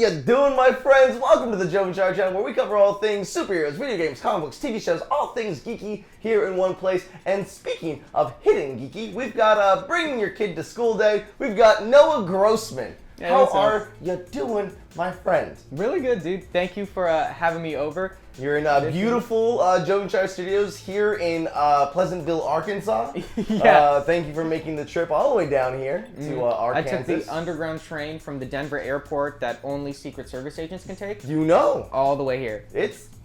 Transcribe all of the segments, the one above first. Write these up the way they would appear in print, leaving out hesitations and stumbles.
you doing, my friends? Welcome to the Jovenshire channel, where we cover all things superheroes, video games, comic books, TV shows, all things geeky here in one place. And speaking of hidden geeky, we've got Bringing Your Kid to School Day. We've got Noah Grossman. Hey, how what's up? are you doing, my friend? Really good, dude. Thank you for having me over. You're in beautiful Jovenshire Studios here in Pleasantville, Arkansas. Yeah. Thank you for making the trip all the way down here to Arkansas. I took the underground train from the Denver airport that only Secret Service agents can take. You know. All the way here.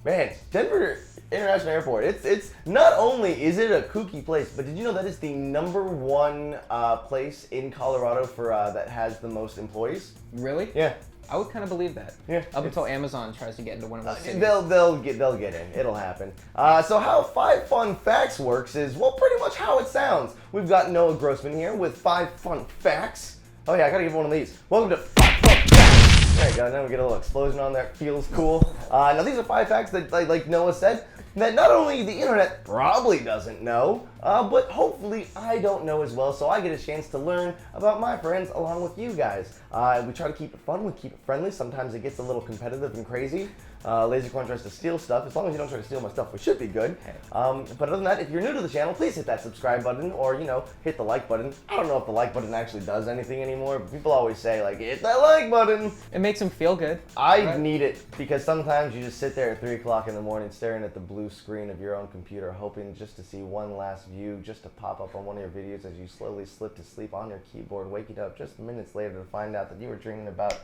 Man, Denver International Airport, it's not only is it a kooky place, but did you know that is the #1 place in Colorado for that has the most employees? Really? Yeah. I would kind of believe that. Yeah. Up until Amazon tries to get into one of those cities. They'll get in. It'll happen. So how 5 Fun Facts works is, well, pretty much how it sounds. We've got Noah Grossman here with 5 Fun Facts. Oh yeah, I gotta give one of these. Welcome to 5 Fun Facts. There you go. Now we get a little explosion on there. Feels cool. Now these are 5 facts that, like Noah said, that not only the internet probably doesn't know, but hopefully I don't know as well, so I get a chance to learn about my friends along with you guys. We try to keep it fun, we keep it friendly. Sometimes it gets a little competitive and crazy. LaserCorn tries to steal stuff. As long as you don't try to steal my stuff, we should be good. But other than that, if you're new to the channel, please hit that subscribe button or, hit the like button. I don't know if the like button actually does anything anymore, but people always say, like, hit that like button. It makes them feel good. I need it because sometimes you just sit there at 3 o'clock in the morning staring at the blue screen of your own computer, hoping just to see one last view, just to pop up on one of your videos as you slowly slip to sleep on your keyboard, waking up just minutes later to find out that you were dreaming about.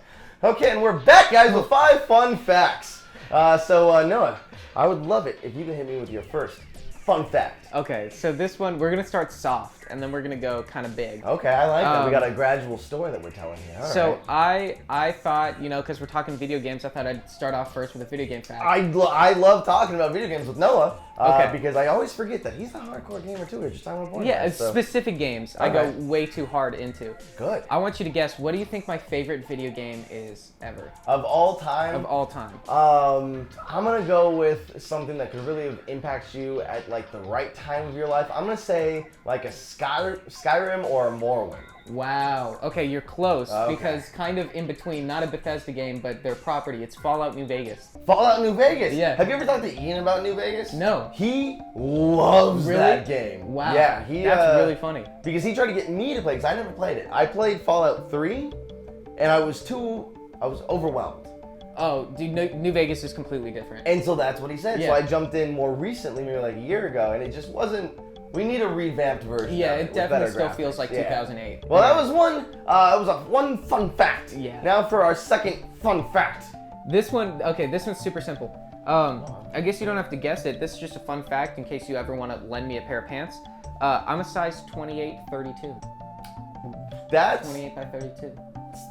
Okay, and we're back, guys, with 5 Fun Facts. Noah, I would love it if you could hit me with your first fun fact. Okay, so this one, we're going to start soft, and then we're going to go kind of big. Okay, I like that. We got a gradual story that we're telling here. All So right. I thought, because we're talking video games, I thought I'd start off first with a video game fact. I love talking about video games with Noah. Okay. Because I always forget that he's a hardcore gamer too. We're just talking about Yeah, so. specific games I go way too hard into. Good. I want you to guess, what do you think my favorite video game is ever? Of all time? Of all time. I'm gonna go with something that could really impact you at like the right time of your life. I'm gonna say like a Skyrim or a Morrowind. Wow. Okay, you're close, Okay. because kind of in between, not a Bethesda game, but their property. It's Fallout New Vegas. Fallout New Vegas. Yeah. Have you ever talked to Ian about New Vegas? No. He loves Really? that game. Wow. Yeah. That's really funny. Because he tried to get me to play, because I never played it. I played Fallout 3, and I was overwhelmed. Oh, dude, New Vegas is completely different. And so that's what he said. So Yeah. I jumped in more recently, maybe like a year ago, and it just wasn't. We need a revamped version. Yeah, of it with definitely better still graphics. feels like Yeah. 2008. Well, that was one fun fact. Yeah. Now for our second fun fact. This one, okay, this one's super simple. I guess you don't have to guess it. This is just a fun fact in case you ever want to lend me a pair of pants. I'm a size 28, 32. That's 28 by 32.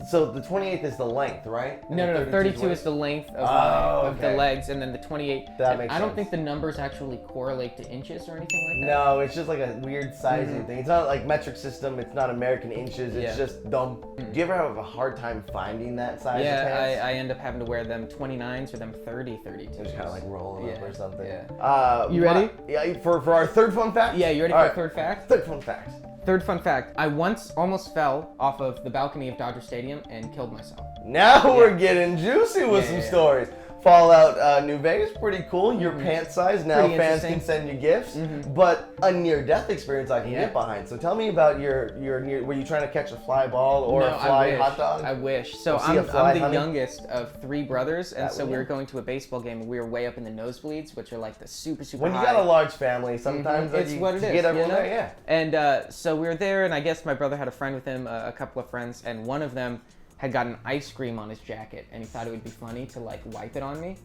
so the 28th is the length, right? No, 32 is the length of the okay. legs, and then the 28. That makes I don't sense. think the numbers actually correlate to inches or anything like that. No, it's just like a weird sizing thing. It's not like metric system. It's not American inches. It's Yeah. just dumb. Do you ever have a hard time finding that size of Yeah, pants? I end up having to wear them 29s or them 32s. Just kind of like rolling up Yeah, or something. yeah. You ready? Yeah, for our third fun fact? Yeah, you ready All for right. a third fact? Third fun fact. Third fun fact. I once almost fell off of the balcony of Dodger Stadium and killed myself. Now we're getting juicy with some Yeah. stories. Fallout New Vegas, pretty cool. Your pant size. Now Pretty fans can interesting. send you gifts. But a near-death experience I can Yeah. get behind. So tell me about your near. Were you trying to catch a fly ball or a fly hot dog? I wish. So see a fly, I'm the honey? youngest of 3 brothers, and That so would we were work. going to a baseball game, and we were way up in the nosebleeds, which are like the super When you high. got a large family, sometimes It's you what it is. get everyone you know? there. Yeah. And so we were there, and I guess my brother had a friend with him, a couple of friends, and one of them had gotten ice cream on his jacket, and he thought it would be funny to like wipe it on me.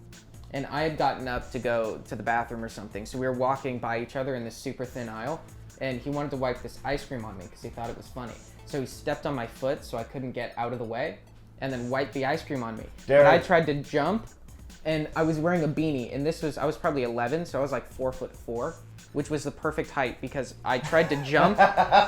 And I had gotten up to go to the bathroom or something, so we were walking by each other in this super thin aisle, and he wanted to wipe this ice cream on me because he thought it was funny. So he stepped on my foot so I couldn't get out of the way, and then wiped the ice cream on me. Derek. But I tried to jump, and I was wearing a beanie, and I was probably 11, so I was like 4'4", which was the perfect height because I tried to jump,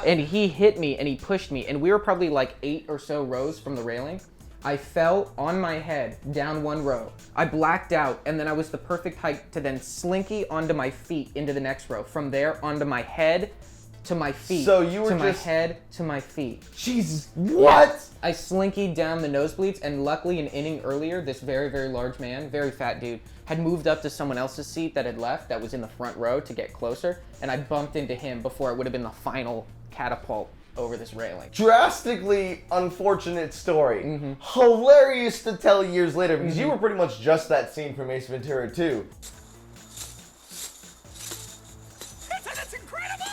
and he hit me, and he pushed me, and we were probably like 8 or so rows from the railing. I fell on my head down 1 row. I blacked out, and then I was the perfect height to then slinky onto my feet into the next row. From there, onto my head to my feet. So you were to my just- head to my feet. Jesus, what? I slinkied down the nosebleeds, and luckily an inning earlier, this very, very large man, very fat dude, had moved up to someone else's seat that had left, that was in the front row to get closer, and I bumped into him before it would have been the final catapult over this railing. Drastically unfortunate story. Hilarious to tell years later, because you were pretty much just that scene from Ace Ventura 2. That's incredible!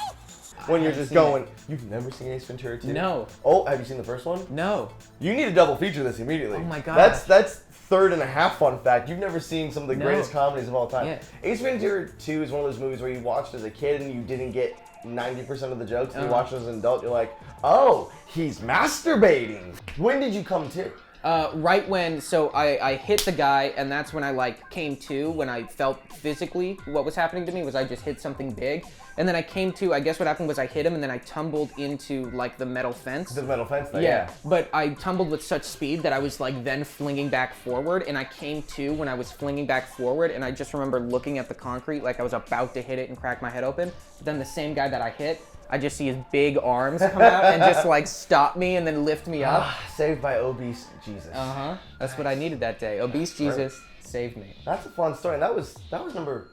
When you're just seen it. going, you've never seen Ace Ventura 2? No. Oh, have you seen the first one? No. You need to double feature this immediately. Oh my That's gosh. third and a half fun fact. You've never seen some of the No. greatest comedies of all time. Yeah. Ace Ventura 2 is one of those movies where you watched as a kid and you didn't get 90% of the jokes. And you watch as an adult, you're like, oh, he's masturbating. When did you come to? Right when, so I hit the guy, and that's when I like came to, when I felt physically what was happening to me was I just hit something big. And then I came to, I guess what happened was I hit him and then I tumbled into like the metal fence. The metal fence thing, Yeah, but I tumbled with such speed that I was like then flinging back forward, and I came to when I was flinging back forward, and I just remember looking at the concrete like I was about to hit it and crack my head open. But then the same guy that I hit, I just see his big arms come out and just like stop me and then lift me up. Saved by obese Jesus. That's what I needed that day. Obese Jesus saved me. That's a fun story. And that was number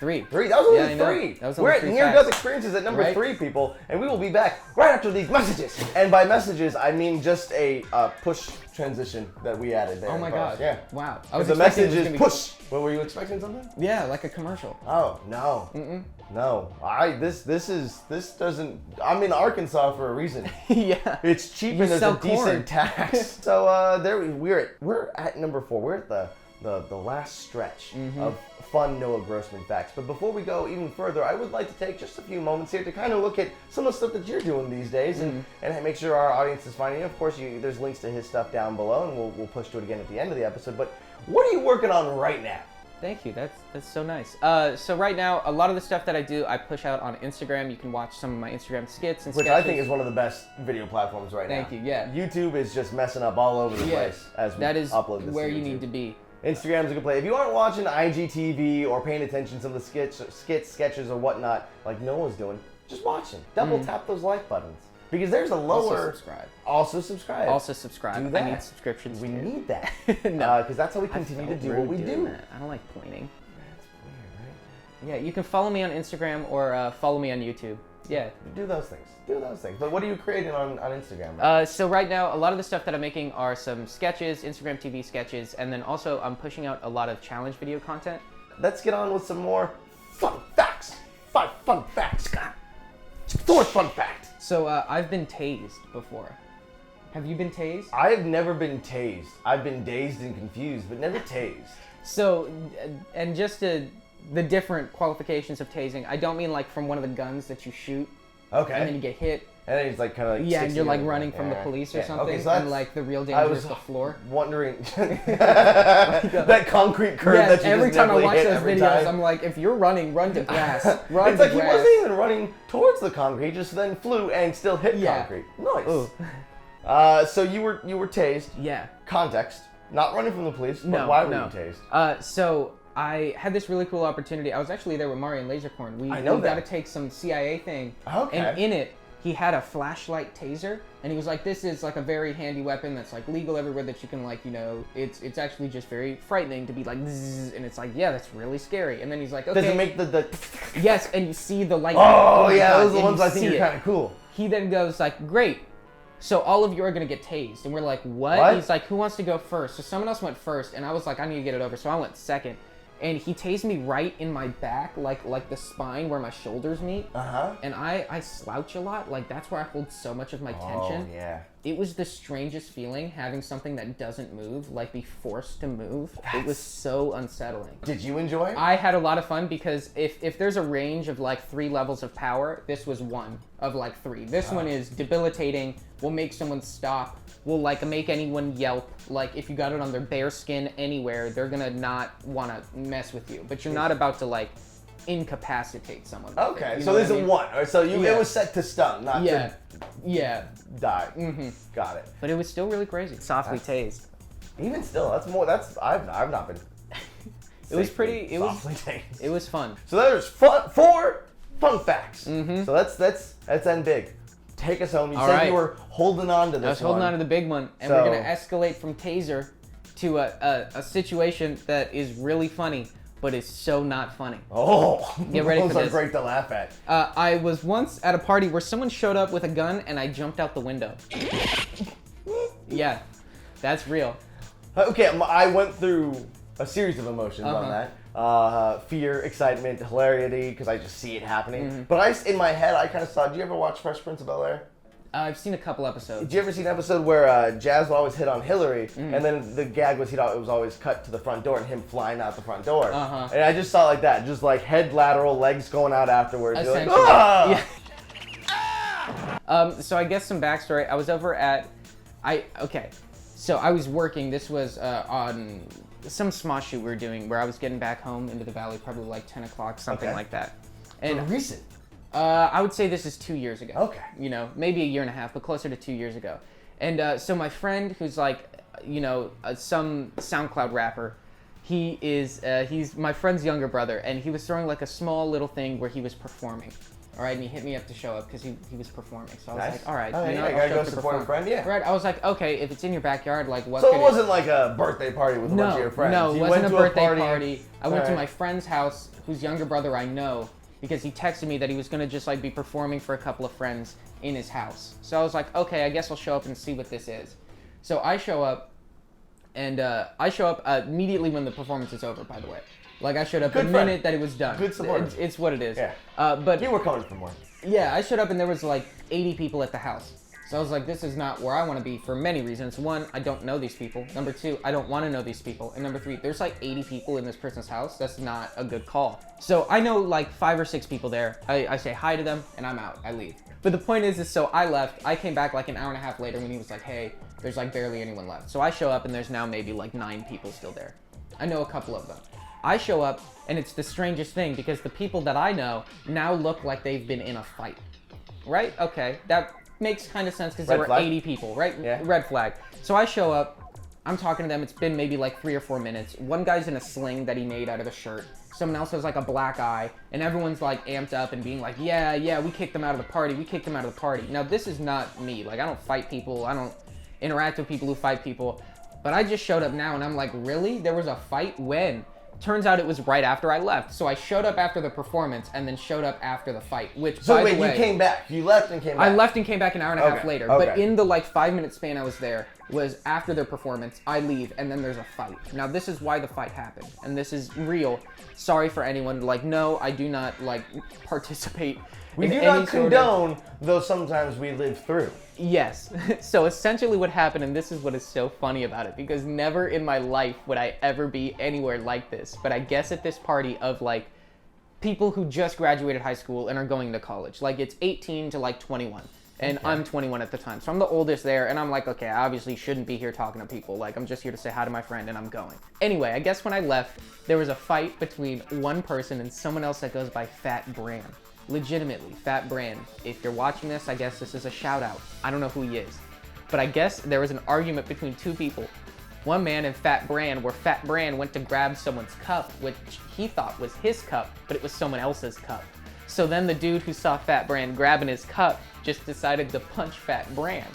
3. 3. That was only Yeah, I know. 3. That was We're only at 3 Near facts. Death Experiences at number Right. 3, people, and we will be back right after these messages. And by messages, I mean just a push transition that we added there. Oh my in post. god. Yeah. Wow. The I expecting message it was is gonna be- push. What were you expecting something? Yeah, like a commercial. Oh no. No. This doesn't. I'm in Arkansas for a reason. Yeah. It's cheap You and there's sell a decent corn. tax. So we're at number 4. We're at the last stretch of fun Noah Grossman facts. But before we go even further, I would like to take just a few moments here to kind of look at some of the stuff that you're doing these days and make sure our audience is finding it. Of course, there's links to his stuff down below, and we'll push to it again at the end of the episode. But what are you working on right now? Thank you. That's so nice. So right now, a lot of the stuff that I do, I push out on Instagram. You can watch some of my Instagram skits and Which sketches. I think is one of the best video platforms right now. Thank you, yeah. YouTube is just messing up all over the place as we that is upload this where to you YouTube. need to be. Instagram's a good play. If you aren't watching IGTV or paying attention to some of the skits, sketches, or whatnot, like Noah's doing, just watch him. Double tap those like buttons. Because there's a lower... Also subscribe. Also subscribe. Do that. I need subscriptions. We too. need that. No. Because that's how we I continue to felt do rude what we doing do. that. I don't like pointing. That's weird, right? Yeah, you can follow me on Instagram or follow me on YouTube. Yeah. Do those things. But what are you creating on Instagram? So right now, a lot of the stuff that I'm making are some sketches, Instagram TV sketches, and then also I'm pushing out a lot of challenge video content. Let's get on with some more fun facts. 5 fun facts. 4th fun fact. So I've been tased before. Have you been tased? I have never been tased. I've been dazed and confused, but never tased. So, and just the different qualifications of tasing, I don't mean like from one of the guns that you shoot Okay. and then you get hit. And then he's like kind of like Yeah, and you're like 60 running from the police or something, Okay, so that's, and like the real I danger was is the floor. wondering that concrete curb that you every just time I definitely watch hit those every videos, time. I'm like, if you're running, run to grass. Run It's to like he grass. wasn't even running towards the concrete, he just then flew and still hit concrete. Nice. Ooh. So you were tased. Yeah. Context. Not running from the police, but No, why were no. you tased? So I had this really cool opportunity. I was actually there with Mario and Lasercorn. We I know got to that. take some CIA thing. Okay. And in it, he had a flashlight taser, and he was like, "This is like a very handy weapon that's like legal everywhere that you can like, you know, it's actually just very frightening to be like, zzz, and it's like, yeah, that's really scary." And then he's like, "Okay." Does it make the Yes, and you see the light. Oh, my yeah, God, those are the and ones you I think see are it. kind of cool. He then goes like, "Great. So all of you are gonna get tased," and we're like, "What?" What? He's like, "Who wants to go first?" So someone else went first, and I was like, "I need to get it over," so I went second. And he tased me right in my back, like the spine where my shoulders meet. And I slouch a lot, like that's where I hold so much of my tension. Oh, yeah. It was the strangest feeling having something that doesn't move, like be forced to move. It was so unsettling. Did you enjoy it? I had a lot of fun because if there's a range of like 3 levels of power, this was one of like 3. This one is debilitating, will make someone stop, will like make anyone yelp. Like if you got it on their bare skin anywhere, they're gonna not wanna mess with you. But you're not about to like incapacitate someone. with Okay, it, you so know this what I is mean? 1. All right, so Yeah. it was set to stun, not Yeah, to yeah. die. Got it. But it was still really crazy. Softly tased. Even still, I've not been. It was pretty. It was. softly tased. It was fun. So there's 4 fun facts. So that's end big. Take us home. You said you were holding on to this. I was holding on to the big one, and we're gonna escalate from taser to a situation that is really funny, but is so not funny. Oh, get ready for this. Those are great to laugh at. I was once at a party where someone showed up with a gun, and I jumped out the window. Yeah, that's real. Okay, I went through a series of emotions on that. Fear, excitement, hilarity, because I just see it happening. But in my head, I kind of saw, did you ever watch Fresh Prince of Bel-Air? I've seen a couple episodes. Did you ever see an episode where Jazz would always hit on Hillary, and then the gag was it was always cut to the front door and him flying out the front door? And I just saw it like that, just like head lateral, legs going out afterwards. You're like, ah! Yeah. So I guess some backstory. I was over at, so I was working. This was on some smosh shoot we were doing where I was getting back home into the valley, probably like 10 o'clock, something like that. And recent. I would say this is 2 years ago. Okay. You know, maybe a year and a half, but closer to 2 years ago. And so my friend, who's like, some SoundCloud rapper, he's my friend's younger brother, and he was throwing like a small little thing where he was performing. All right, and he hit me up to show up because he was performing. So I was like, all right, I I'll gotta show go up to support perform. a friend, yeah. Right, I was like, okay, if it's in your backyard, like what? So it wasn't like a birthday party with a bunch of your friends. No, it You wasn't went a to birthday party. I went to right. my friend's house, whose younger brother I know, because he texted me that he was gonna just like be performing for a couple of friends in his house. So I was like, okay, I guess I'll show up and see what this is. So I show up, and immediately when the performance is over, by the way. Like I showed up the minute that it was done. Good supporter. It's what it is. Yeah. But you were coming for more. Yeah, I showed up and there was like 80 people at the house. So I was like, this is not where I want to be for many reasons. One, I don't know these people. Number two, I don't want to know these people. And number three, there's like 80 people in this person's house. That's not a good call. So I know like 5 or 6 people there. I say hi to them and I'm out. I leave. But the point is so I left. I came back like an hour and a half later when he was like, hey, there's like barely anyone left. So I show up and there's now maybe like 9 people still there. I know a couple of them. I show up and it's the strangest thing because the people that I know now look like they've been in a fight. Right? Okay. That makes kind of sense because there were 80 people, right? Yeah. Red flag. So I show up, I'm talking to them, it's been maybe like 3 or 4 minutes. One guy's in a sling that he made out of a shirt. Someone else has like a black eye, and everyone's like amped up and being like, yeah, we kicked them out of the party, Now this is not me, like I don't fight people, I don't interact with people who fight people, but I just showed up now and I'm like, really? There was a fight? When? Turns out it was right after I left. So I showed up after the performance and then showed up after the fight, which by the way... you came back. You left and came back. I left and came back an hour and a half later. Okay. But in the like 5-minute span I was there was after their performance, I leave and then there's a fight. Now this is why the fight happened. And this is real. Sorry for anyone. Like, no, I do not like participate We in do any not sort of... condone, though sometimes we live through. Yes. So essentially what happened, and this is what is so funny about it, because never in my life would I ever be anywhere like this, but I guess at this party of like people who just graduated high school and are going to college. Like it's 18 to like 21. And I'm 21 at the time. So I'm the oldest there, and I'm like, okay, I obviously shouldn't be here talking to people. Like, I'm just here to say hi to my friend, and I'm going. Anyway, I guess when I left, there was a fight between one person and someone else that goes by Fat Bran. Legitimately, Fat Bran. If you're watching this, I guess this is a shout out. I don't know who he is. But I guess there was an argument between 2 people. One man and Fat Bran, where Fat Bran went to grab someone's cup, which he thought was his cup, but it was someone else's cup. So then the dude who saw Fat Bran grabbing his cup just decided to punch Fat Bran.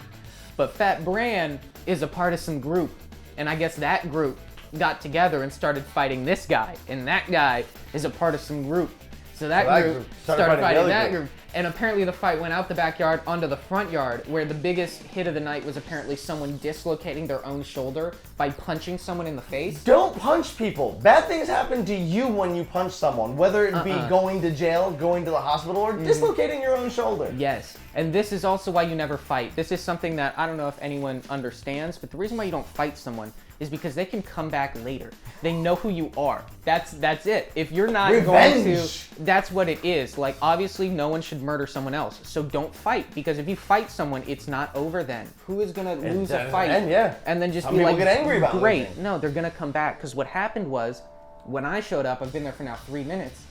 But Fat Bran is a part of some group, and I guess that group got together and started fighting this guy, and that guy is a part of some group. So that group started fighting that group. And apparently the fight went out the backyard onto the front yard, where the biggest hit of the night was apparently someone dislocating their own shoulder by punching someone in the face. Don't punch people. Bad things happen to you when you punch someone, whether it be going to jail, going to the hospital, or dislocating your own shoulder. Yes, and this is also why you never fight. This is something that I don't know if anyone understands, but the reason why you don't fight someone is because they can come back later. They know who you are. That's it. If you're not going to, that's what it is. Like, obviously no one should murder someone else. So don't fight, because if you fight someone, it's not over then. Who is gonna lose a fight? And then just Some be like, get angry about great. losing. No, they're gonna come back. Because what happened was, when I showed up, I've been there for now 3 minutes,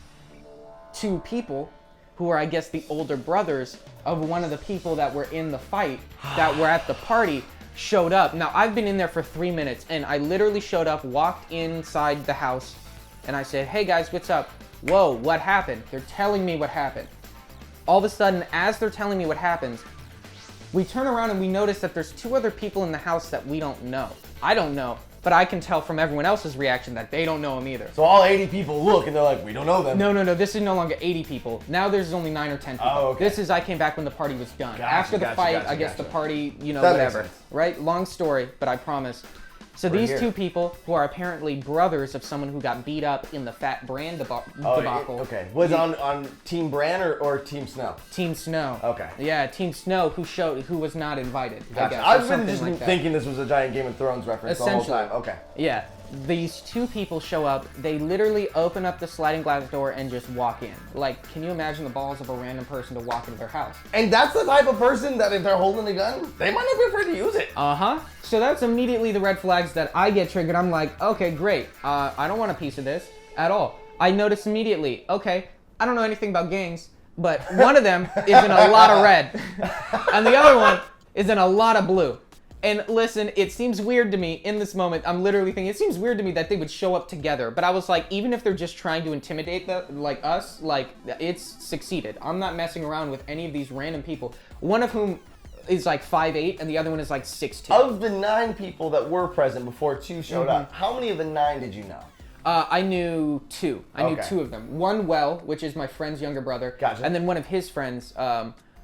2 people who are, I guess, the older brothers of one of the people that were in the fight, that were at the party, showed up. Now, I've been in there for 3 minutes, and I literally showed up, walked inside the house, and I said, hey guys, what's up? Whoa, what happened? They're telling me what happened. All of a sudden, as they're telling me what happens, we turn around and we notice that there's 2 other people in the house that we don't know. I don't know, but I can tell from everyone else's reaction that they don't know him either. So all 80 people look and they're like, we don't know them. No, this is no longer 80 people. Now there's only 9 or 10 people. Oh, okay. This is, I came back when the party was done. Gotcha, After the fight, gotcha, I guess gotcha. the party, That makes whatever. sense. Right? Long story, but I promise. So We're these here. 2 people, who are apparently brothers of someone who got beat up in the Fat Bran debacle. Okay. Was it on Team Bran or Team Snow? Team Snow. Okay. Yeah, Team Snow, who was not invited. I Gotcha. guess, or I've been something just like that. thinking this was a giant Game of Thrones reference the whole Essentially. time. Okay. Yeah. These 2 people show up, they literally open up the sliding glass door and just walk in. Like, can you imagine the balls of a random person to walk into their house? And that's the type of person that if they're holding a gun, they might not be afraid to use it. Uh-huh. So that's immediately the red flags that I get triggered. I'm like, okay, great. I don't want a piece of this at all. I notice immediately, okay, I don't know anything about gangs, but one of them is in a lot of red, and the other one is in a lot of blue. And listen, it seems weird to me in this moment. I'm literally thinking, it seems weird to me that they would show up together. But I was like, even if they're just trying to intimidate us, it's succeeded. I'm not messing around with any of these random people. One of whom is like 5'8", and the other one is like 6'2". Of the 9 people that were present before 2 showed up, how many of the 9 did you know? I knew 2. I knew Okay. 2 of them. One, which is my friend's younger brother. Gotcha. And then one of his friends,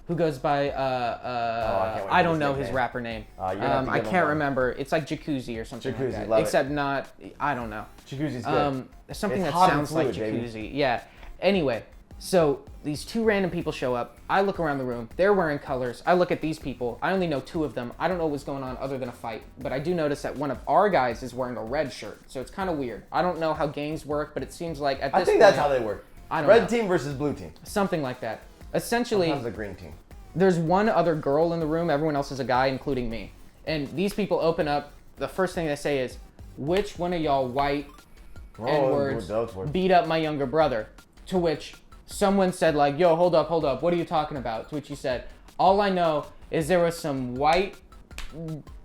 who goes by, can't wait I for don't his know his nickname. rapper name. You're gonna have to I give him can't one. remember. It's like Jacuzzi or something Jacuzzi, like that. love it. Except not, I don't know. Jacuzzi's good. Something It's that hot and sounds like fluid, baby. Jacuzzi. Yeah. Anyway, so these 2 random people show up. I look around the room. They're wearing colors. I look at these people. I only know 2 of them. I don't know what's going on other than a fight. But I do notice that one of our guys is wearing a red shirt. So it's kind of weird. I don't know how gangs work, but it seems like at this I think point, that's how they work. I don't Red know. team versus blue team. Something like that. Essentially, Sometimes the green team. there's one other girl in the room. Everyone else is a guy, including me. And these people open up. The first thing they say is, which one of y'all white N-words those words. beat up my younger brother? To which someone said like, yo, hold up. What are you talking about? To which he said, all I know is there was some white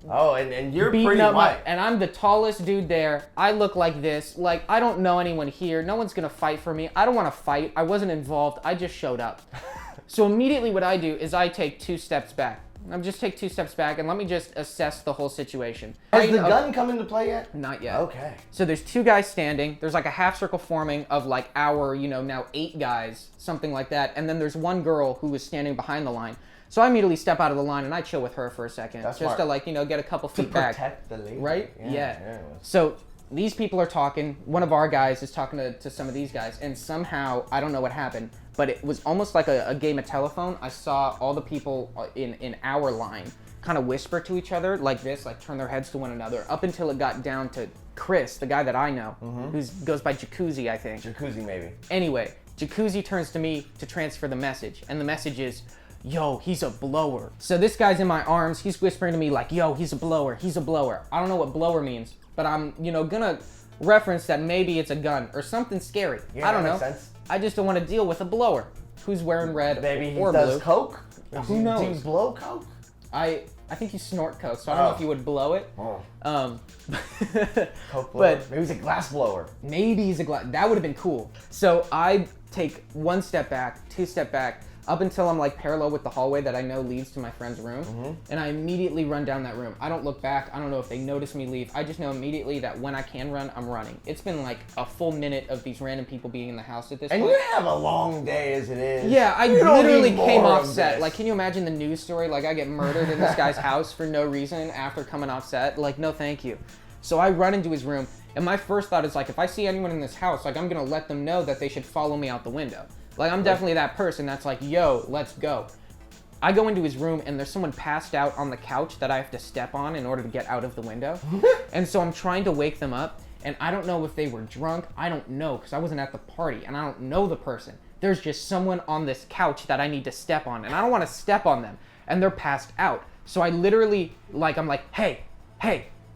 Oh, and you're beating pretty up white. and I'm the tallest dude there. I look like this. Like, I don't know anyone here. No one's gonna fight for me. I don't want to fight. I wasn't involved. I just showed up. So immediately what I do is I take 2 steps back. I just take 2 steps back and let me just assess the whole situation. Has the gun come into play yet? Not yet. Okay. So there's 2 guys standing. There's like a half circle forming of like our, now 8 guys, something like that. And then there's one girl who was standing behind the line. So I immediately step out of the line and I chill with her for a second. That's just smart. to get a couple To feet back. protect the lady. Right? Yeah. So these people are talking. One of our guys is talking to some of these guys. And somehow, I don't know what happened, but it was almost like a game of telephone. I saw all the people in our line kind of whisper to each other like this, like turn their heads to one another, up until it got down to Chris, the guy that I know, who goes by Jacuzzi, I think. Jacuzzi, maybe. Anyway, Jacuzzi turns to me to transfer the message. And the message is, yo, he's a blower. So this guy's in my arms. He's whispering to me like, yo, he's a blower. He's a blower. I don't know what blower means, but I'm, gonna reference that maybe it's a gun or something scary. Yeah, I don't that know. makes sense. I just don't want to deal with a blower who's wearing red Maybe he or does blue. coke? Who knows? Do you blow coke? I think you snort coke, so I don't know if you would blow it. Oh. Coke blower. But Maybe he's a glass blower. maybe he's a that would have been cool. So I take 1 step back, 2 step back, up until I'm like parallel with the hallway that I know leads to my friend's room. And I immediately run down that room. I don't look back. I don't know if they notice me leave. I just know immediately that when I can run, I'm running. It's been like a full minute of these random people being in the house at this And point. you have a long day as it is. Yeah, I You don't literally need came more off of set. this. Like, can you imagine the news story? Like, I get murdered in this guy's house for no reason after coming off set. Like, no thank you. So I run into his room, and my first thought is like, if I see anyone in this house, like, I'm gonna let them know that they should follow me out the window. Like, I'm definitely that person that's like, yo, let's go. I go into his room and there's someone passed out on the couch that I have to step on in order to get out of the window. And so I'm trying to wake them up, and I don't know if they were drunk. I don't know, because I wasn't at the party and I don't know the person. There's just someone on this couch that I need to step on, and I don't want to step on them, and they're passed out. So I literally, I'm like, hey,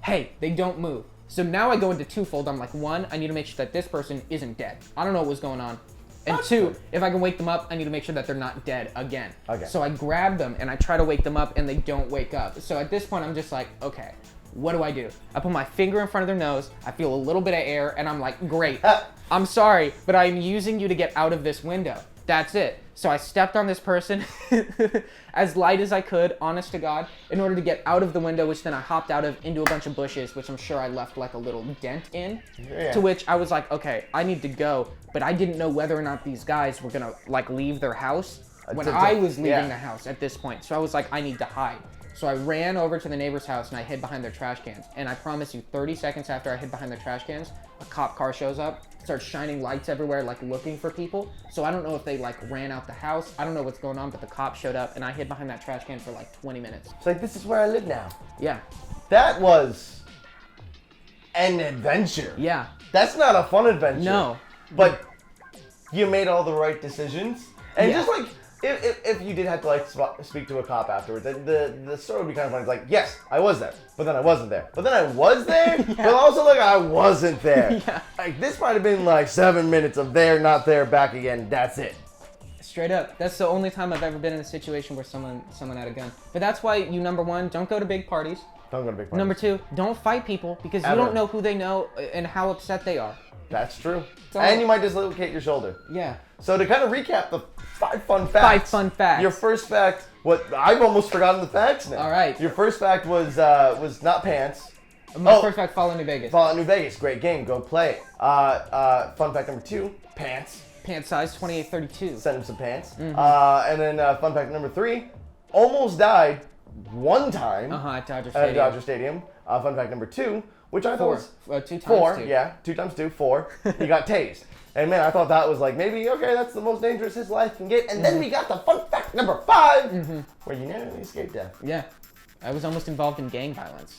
they don't move. So now I go into twofold. I'm like, 1, I need to make sure that this person isn't dead. I don't know what was going on. And That's 2, good. if I can wake them up, I need to make sure that they're not dead again. Okay. So I grab them and I try to wake them up, and they don't wake up. So at this point, I'm just like, okay, what do? I put my finger in front of their nose. I feel a little bit of air, and I'm like, great. I'm sorry, but I'm using you to get out of this window. that's it. So I stepped on this person as light as I could, honest to God, in order to get out of the window, which then I hopped out of into a bunch of bushes, which I'm sure I left like a little dent in. Yeah. To which I was like, okay, I need to go. But I didn't know whether or not these guys were gonna like leave their house when I was leaving the house at this point. So I was like, I need to hide. So I ran over to the neighbor's house and I hid behind their trash cans. And I promise you, 30 seconds after I hid behind their trash cans, a cop car shows up, starts shining lights everywhere, like looking for people. So I don't know if they like ran out the house. I don't know what's going on, but the cop showed up and I hid behind that trash can for like 20 minutes. It's like, this is where I live now. Yeah. That was an adventure. Yeah. That's not a fun adventure. No. But you made all the right decisions. And Yeah. just like, if you did have to like speak to a cop afterwards, the story would be kind of funny. It's like, yes, I was there, but then I wasn't there. But then I was there, but also like I wasn't there. Yeah. Like this might have been like 7 minutes of there, not there, back again. That's it. Straight up. That's the only time I've ever been in a situation where someone had a gun. But that's why you, number one, don't go to big parties. Don't go to big parties. Number two, don't fight people because you Ever. don't know who they know and how upset they are. That's true. So- And you might dislocate your shoulder. Yeah. So to kind of recap the 5 fun facts. 5 fun facts. Your first fact, I've almost forgotten the facts now. All right. Your first fact was not pants. My first fact, follow New Vegas. Fallout New Vegas, great game, go play it. Fun fact number 2, pants. Pant size 28-32. Send him some pants. Mm-hmm. And then fun fact number 3, almost died one time At Dodger at Stadium. Dodger Stadium. Fun fact number 2, which I thought Four. was 2 times 4, 2. yeah, 2 times 2, 4. He got tased. And man, I thought that was like, maybe, okay, that's the most dangerous his life can get. And then we got the fun fact number 5, where you narrowly escaped death. Yeah. I was almost involved in gang violence.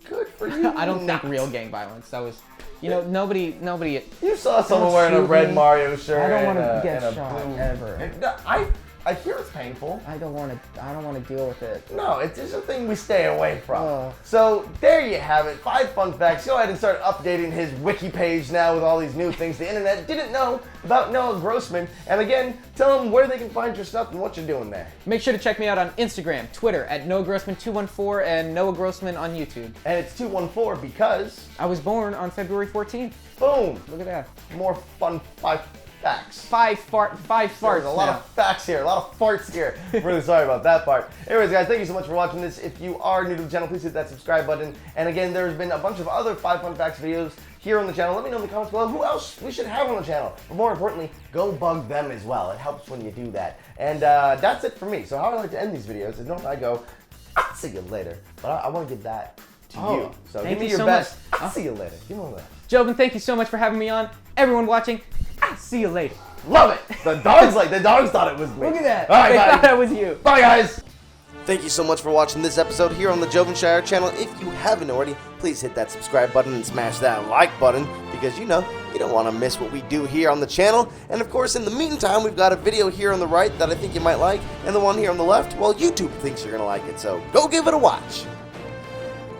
Good for you. I don't think real gang violence. That was, nobody. You saw someone wearing a shoot red me. Mario shirt. I don't want wanna to get shot ever. I hear it's painful. I don't want to deal with it. No, it's just a thing we stay away from. Oh. So there you have it, 5 fun facts. Go ahead and start updating his wiki page now with all these new things the internet didn't know about Noah Grossman. And again, tell them where they can find your stuff and what you're doing there. Make sure to check me out on Instagram, Twitter at Noah Grossman 214 and Noah Grossman on YouTube. And it's 214 because, I was born on February 14th. boom, Look at that. more fun 5 facts. 5 farts. There's a lot now. of facts here, a lot of farts here. Really sorry about that part. Anyways, guys, thank you so much for watching this. If you are new to the channel, please hit that subscribe button. And again, there's been a bunch of other 5 fun facts videos here on the channel. Let me know in the comments below who else we should have on the channel. But more importantly, go bug them as well. It helps when you do that. And that's it for me. So how I like to end these videos is I go, I'll see you later. But I want to give that to you. So thank give me you your so best. much. I'll see you later. Give me one of that. Joven, thank you so much for having me on. Everyone watching, I'll see you later. Love it. The dogs thought it was me. Look at that. All right, They bye. thought that was you. Bye, guys. Thank you so much for watching this episode here on the Jovenshire channel. If you haven't already, please hit that subscribe button and smash that like button because you don't want to miss what we do here on the channel. And of course, in the meantime, we've got a video here on the right that I think you might like, and the one here on the left, well, YouTube thinks you're going to like it, so go give it a watch.